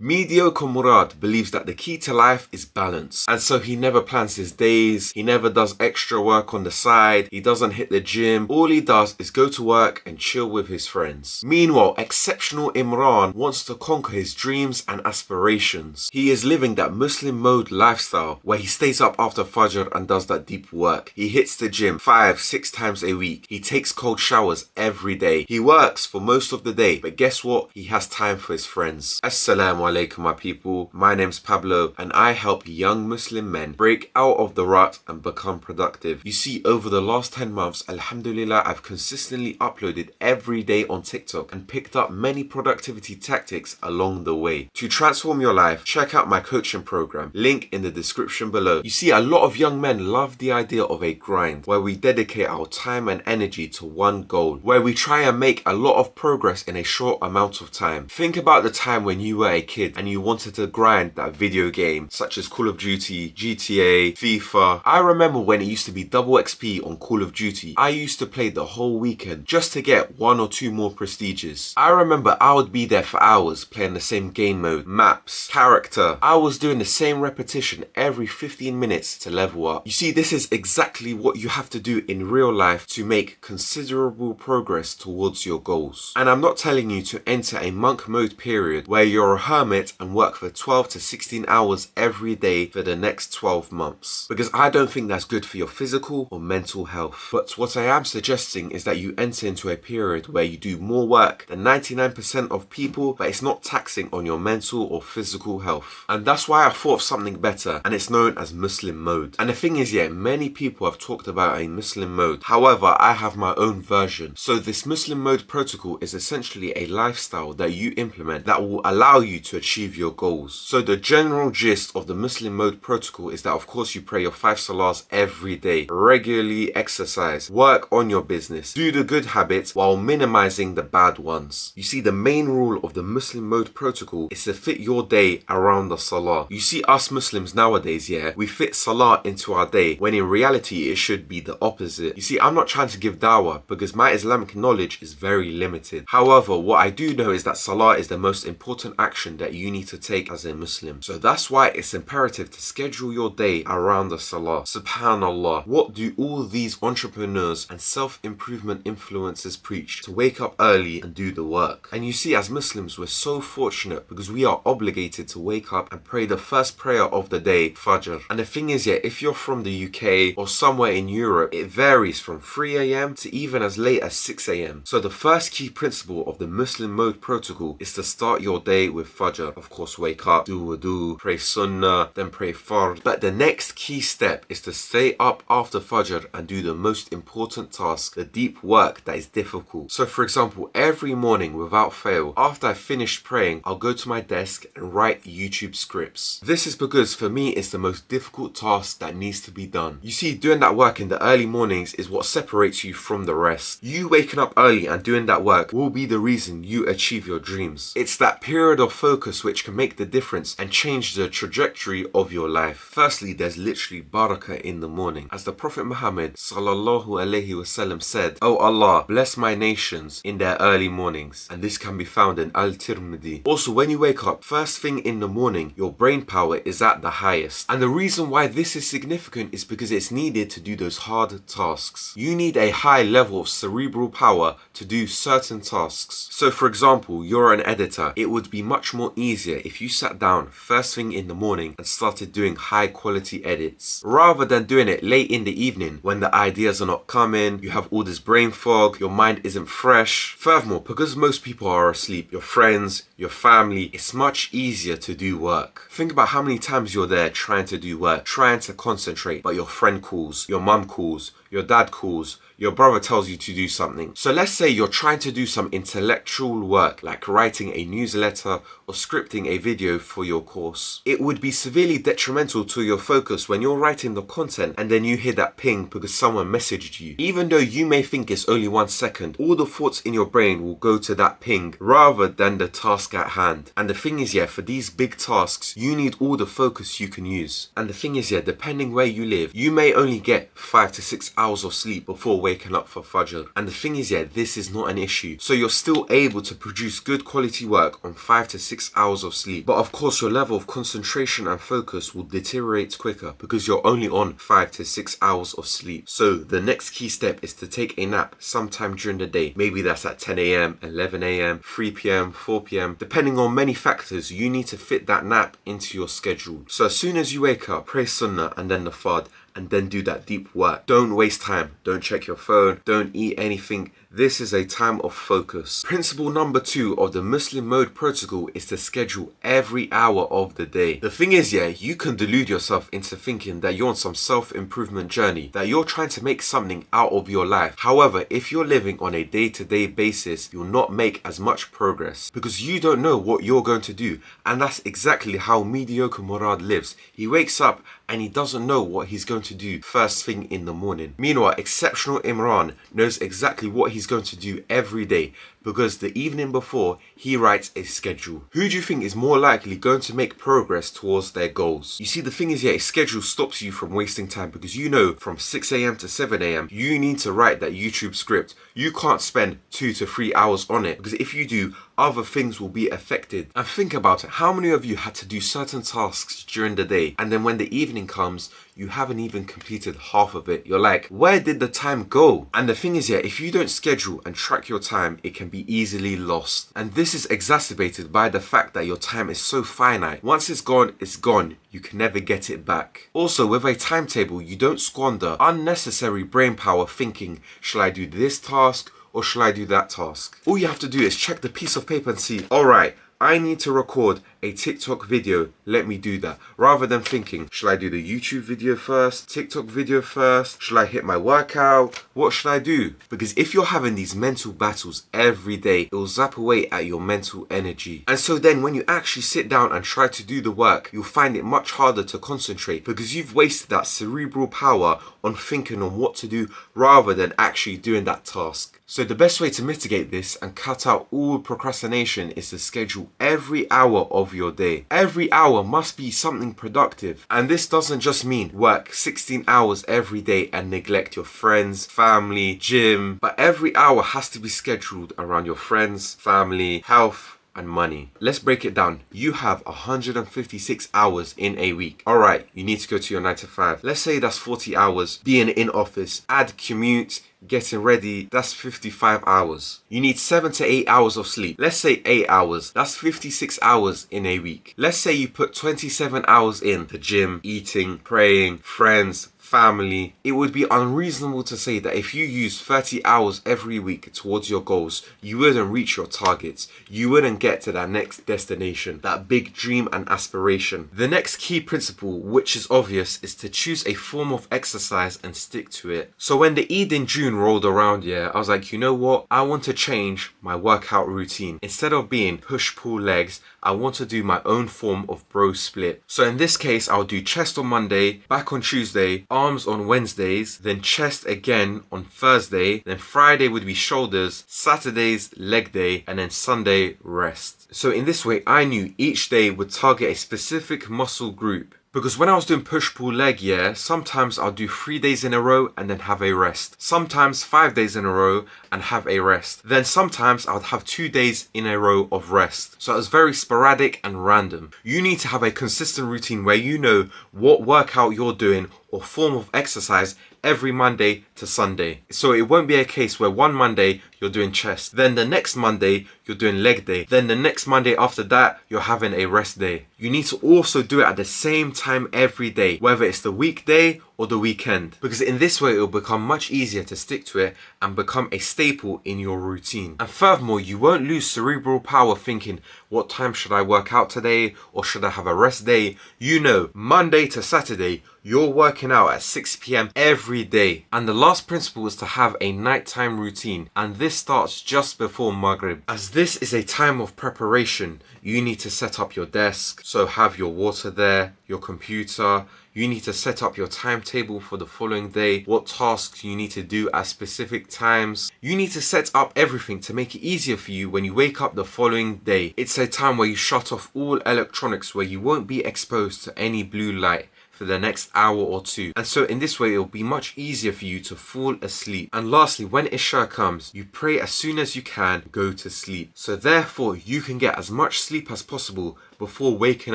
Mediocre Murad believes that the key to life is balance, and so he never plans his days, he never does extra work on the side, he doesn't hit the gym. All he does is go to work and chill with his friends. Meanwhile, exceptional Imran wants to conquer his dreams and aspirations. He is living that Muslim mode lifestyle where he stays up after Fajr and does that deep work. He hits the gym 5-6 times a week. He takes cold showers every day. He works for most of the day, but guess what? He has time for his friends. Assalamu alaikum, my people. My name's Pablo and I help young Muslim men break out of the rut and become productive. You see, over the last 10 months, alhamdulillah, I've consistently uploaded every day on TikTok and picked up many productivity tactics along the way. To transform your life, check out my coaching program, link in the description below. You see, a lot of young men love the idea of a grind where we dedicate our time and energy to one goal, where we try and make a lot of progress in a short amount of time. Think about the time when you were a kid and you wanted to grind that video game such as Call of Duty, GTA, FIFA. I remember when it used to be double XP on Call of Duty. I used to play the whole weekend just to get 1 or 2 more prestiges. I remember I would be there for hours playing the same game mode, maps, character. I was doing the same repetition every 15 minutes to level up. You see, this is exactly what you have to do in real life to make considerable progress towards your goals. And I'm not telling you to enter a monk mode period where you're a hermit and work for 12 to 16 hours every day for the next 12 months. Because I don't think that's good for your physical or mental health. But what I am suggesting is that you enter into a period where you do more work than 99% of people, but it's not taxing on your mental or physical health. And that's why I thought of something better, and it's known as Muslim mode. And the thing is, yeah, many people have talked about a Muslim mode. However, I have my own version. So this Muslim mode protocol is essentially a lifestyle that you implement that will allow you to achieve your goals. So the general gist of the Muslim mode protocol is that of course you pray your 5 salahs every day, regularly exercise, work on your business, do the good habits while minimizing the bad ones. You see, the main rule of the Muslim mode protocol is to fit your day around the salah. You see, us Muslims nowadays, yeah, we fit salah into our day when in reality it should be the opposite. You see, I'm not trying to give dawah because my Islamic knowledge is very limited. However, what I do know is that salah is the most important action that you need to take as a Muslim. So that's why it's imperative to schedule your day around the salah. Subhanallah, what do all these entrepreneurs and self-improvement influencers preach? To wake up early and do the work. And you see, as Muslims, we're so fortunate because we are obligated to wake up and pray the first prayer of the day, Fajr. And the thing is, yeah, if you're from the UK or somewhere in Europe, it varies from 3 AM to even as late as 6 AM. So the first key principle of the Muslim mode protocol is to start your day with Fajr. Of course, wake up, do wudu, pray sunnah, then pray fard. But the next key step is to stay up after Fajr and do the most important task, the deep work that is difficult. So for example, every morning without fail, after I finish praying, I'll go to my desk and write YouTube scripts. This is because for me, it's the most difficult task that needs to be done. You see, doing that work in the early mornings is what separates you from the rest. You waking up early and doing that work will be the reason you achieve your dreams. It's that period of focus which can make the difference and change the trajectory of your life. Firstly, there's literally barakah in the morning. As the Prophet Muhammad sallallahu alaihi wasallam said, "Oh Allah, bless my nations in their early mornings." And this can be found in Al-Tirmidhi. Also, when you wake up first thing in the morning, your brain power is at the highest. And the reason why this is significant is because it's needed to do those hard tasks. You need a high level of cerebral power to do certain tasks. So for example, you're an editor. It would be much more easier if you sat down first thing in the morning and started doing high quality edits, rather than doing it late in the evening when the ideas are not coming, you have all this brain fog, your mind isn't fresh. Furthermore, because most people are asleep, your friends, your family, it's much easier to do work. Think about how many times you're there trying to do work, trying to concentrate, but your friend calls, your mum calls, your dad calls, your brother tells you to do something. So let's say you're trying to do some intellectual work like writing a newsletter or scripting a video for your course. It would be severely detrimental to your focus when you're writing the content and then you hear that ping because someone messaged you. Even though you may think it's only 1 second, all the thoughts in your brain will go to that ping rather than the task at hand. And the thing is, yeah, for these big tasks, you need all the focus you can use. And the thing is, yeah, depending where you live, you may only get 5 to 6 hours of sleep before waking up for Fajr. And the thing is, yeah, this is not an issue. So you're still able to produce good quality work on 5 to 6 hours of sleep. But of course, your level of concentration and focus will deteriorate quicker because you're only on 5 to 6 hours of sleep. So the next key step is to take a nap sometime during the day. Maybe that's at 10 a.m, 11 a.m, 3 p.m, 4 p.m. Depending on many factors, you need to fit that nap into your schedule. So as soon as you wake up, pray Sunnah and then the Fard, and then do that deep work. Don't waste time. Don't check your phone. Don't eat anything. This is a time of focus. Principle number 2 of the Muslim Mode Protocol is to schedule every hour of the day. The thing is, yeah, you can delude yourself into thinking that you're on some self-improvement journey, that you're trying to make something out of your life. However, if you're living on a day-to-day basis, you'll not make as much progress because you don't know what you're going to do. And that's exactly how mediocre Murad lives. He wakes up and he doesn't know what he's going to do first thing in the morning. Meanwhile, exceptional Imran knows exactly what he's going to do every day because the evening before, he writes a schedule. Who do you think is more likely going to make progress towards their goals? You see, the thing is, yeah, a schedule stops you from wasting time because you know from 6 a.m. to 7 a.m, you need to write that YouTube script. You can't spend 2 to 3 hours on it because if you do, other things will be affected. And think about it, how many of you had to do certain tasks during the day and then when the evening comes, you haven't even completed half of it? You're like, where did the time go? And the thing is, yeah, if you don't schedule and track your time, it can be easily lost. And this is exacerbated by the fact that your time is so finite. Once it's gone, it's gone. You can never get it back. Also, with a timetable, you don't squander unnecessary brain power thinking, shall I do this task or shall I do that task? All you have to do is check the piece of paper and see, alright, I need to record a TikTok video, let me do that. Rather than thinking, shall I do the YouTube video first, TikTok video first, shall I hit my workout, what should I do? Because if you're having these mental battles every day, it will zap away at your mental energy. And so then when you actually sit down and try to do the work, you'll find it much harder to concentrate because you've wasted that cerebral power on thinking on what to do rather than actually doing that task. So the best way to mitigate this and cut out all procrastination is to schedule every hour of your day. Every hour must be something productive. And this doesn't just mean work 16 hours every day and neglect your friends, family, gym, but every hour has to be scheduled around your friends, family, health, and money. Let's break it down. You have 156 hours in a week. Alright, you need to go to your 9 to 5. Let's say that's 40 hours being in office. Add commute, getting ready, that's 55 hours. You need 7 to 8 hours of sleep. Let's say 8 hours. That's 56 hours in a week. Let's say you put 27 hours in the gym, eating, praying, friends, family. It would be unreasonable to say that if you use 30 hours every week towards your goals, you wouldn't reach your targets. You wouldn't get to that next destination, that big dream and aspiration. The next key principle, which is obvious, is to choose a form of exercise and stick to it. So when the Eid in June rolled around, I was like, you know what? I want to change my workout routine. Instead of being push-pull legs, I want to do my own form of bro split. So in this case, I'll do chest on Monday, back on Tuesday, arms on Wednesdays, then chest again on Thursday, then Friday would be shoulders, Saturday's leg day, and then Sunday rest. So in this way, I knew each day would target a specific muscle group. Because when I was doing push-pull leg, sometimes I'll do 3 days in a row and then have a rest. Sometimes 5 days in a row and have a rest. Then sometimes I'd have 2 days in a row of rest. So it was very sporadic and random. You need to have a consistent routine where you know what workout you're doing or form of exercise every Monday to Sunday. So it won't be a case where one Monday you're doing chest, then the next Monday you're doing leg day, then the next Monday after that you're having a rest day. You need to also do it at the same time every day, whether it's the weekday or the weekend, because in this way it will become much easier to stick to it and become a staple in your routine. And furthermore, you won't lose cerebral power thinking, what time should I work out today or should I have a rest day? You know, Monday to Saturday you're working out at 6 p.m. every day. And the last principle is to have a nighttime routine, and this starts just before Maghrib. As this is a time of preparation, you need to set up your desk, so have your water there, your computer. You need to set up your timetable for the following day, what tasks you need to do at specific times. You need to set up everything to make it easier for you when you wake up the following day. It's a time where you shut off all electronics, where you won't be exposed to any blue light. for the next hour or two. And so in this way, it'll be much easier for you to fall asleep. And lastly, when Isha comes, you pray as soon as you can, go to sleep. So therefore, you can get as much sleep as possible before waking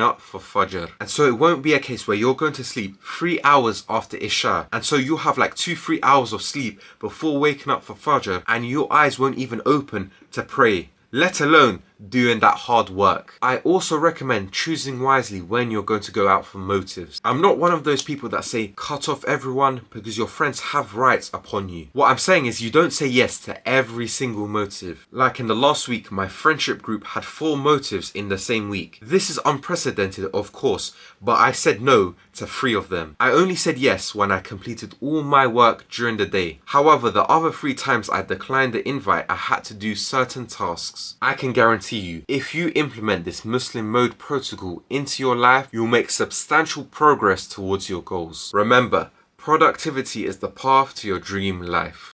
up for Fajr. And so it won't be a case where you're going to sleep 3 hours after Isha. And so you'll have like 2-3 hours of sleep before waking up for Fajr, and your eyes won't even open to pray, let alone doing that hard work. I also recommend choosing wisely when you're going to go out for motives. I'm not one of those people that say cut off everyone because your friends have rights upon you. What I'm saying is you don't say yes to every single motive. Like in the last week, my friendship group had 4 motives in the same week. This is unprecedented, of course, but I said no to 3 of them. I only said yes when I completed all my work during the day. However, the other 3 times I declined the invite, I had to do certain tasks. I can guarantee you, if you implement this Muslim mode protocol into your life, you'll make substantial progress towards your goals. Remember, productivity is the path to your dream life.